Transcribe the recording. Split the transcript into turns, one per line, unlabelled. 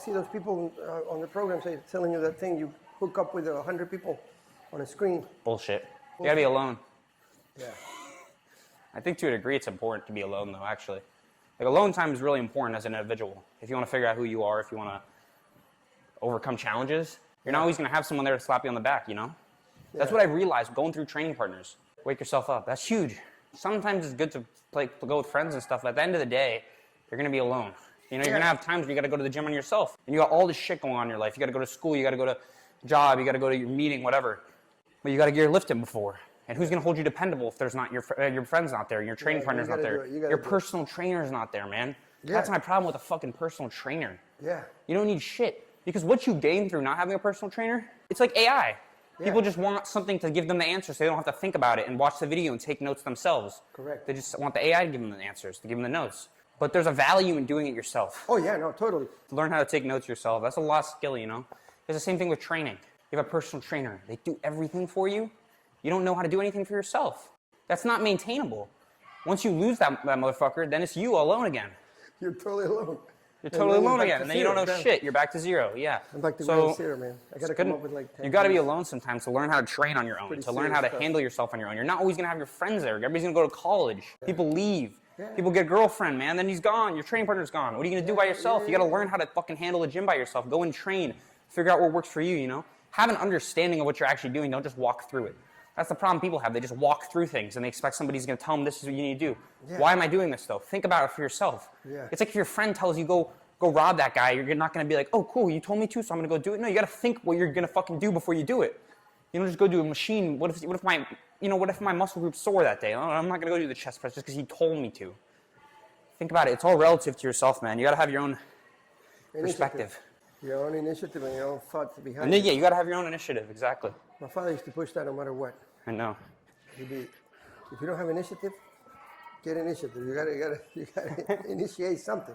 see those people on the program say, telling you that thing, you hook up with 100 people on a screen.
Bullshit. You gotta be alone.
Yeah.
I think to a degree it's important to be alone though, actually. Like alone time is really important as an individual. If you want to figure out who you are, if you want to overcome challenges, you're not always going to have someone there to slap you on the back, you know? That's what I realized going through training partners. Wake yourself up. That's huge. Sometimes it's good to go with friends and stuff, but at the end of the day, you're going to be alone. You know, you're going to have times where you got to go to the gym on yourself. And you got all this shit going on in your life. You got to go to school, you got to go to job, you got to go to your meeting, whatever. But you got to get your lifting before. And who's going to hold you dependable if there's not your friend's not there, your training partner's not there, your personal trainer's not there, man. That's my problem with a fucking personal trainer.
Yeah.
You don't need shit. Because what you gain through not having a personal trainer, it's like AI. People just want something to give them the answers so they don't have to think about it and watch the video and take notes themselves.
Correct.
They just want the AI to give them the answers, to give them the notes. But there's a value in doing it yourself.
Oh, yeah, no, totally.
To learn how to take notes yourself, that's a lost skill, you know? It's the same thing with training. You have a personal trainer. They do everything for you. You don't know how to do anything for yourself. That's not maintainable. Once you lose that motherfucker, then it's you alone again.
You're totally alone.
You're totally alone again, and then you don't know shit. You're back to zero. Yeah.
I'm back to zero, man. I gotta come up with like 10
You gotta be
things.
alone sometimes to learn how to train on your own,
Pretty
to learn how to
serious
handle yourself on your own. You're not always gonna have your friends there. Everybody's gonna go to college. People leave. People get a girlfriend, man. Then he's gone. Your training partner's gone. What are you gonna do by yourself? You gotta learn how to fucking handle the gym by yourself. Go and train. Figure out what works for you. You know. Have an understanding of what you're actually doing. Don't just walk through it. That's the problem people have. They just walk through things and they expect somebody's going to tell them this is what you need to do. Why am I doing this though? Think about it for yourself. It's like if your friend tells you go rob that guy, you're not going to be like, oh cool, you told me to, so I'm going to go do it. No, you got to think what you're going to fucking do before you do it. You don't just go do a machine. What if my muscle group's sore that day? I'm not going to go do the chest press just because he told me to. Think about it. It's all relative to yourself, man. You got to have your own perspective.
Your own initiative and your own thoughts behind
and then,
it.
you got to have your own initiative. Exactly.
My father used to push that no matter what.
I know.
He'd be, if you don't have initiative, get initiative. You gotta initiate something.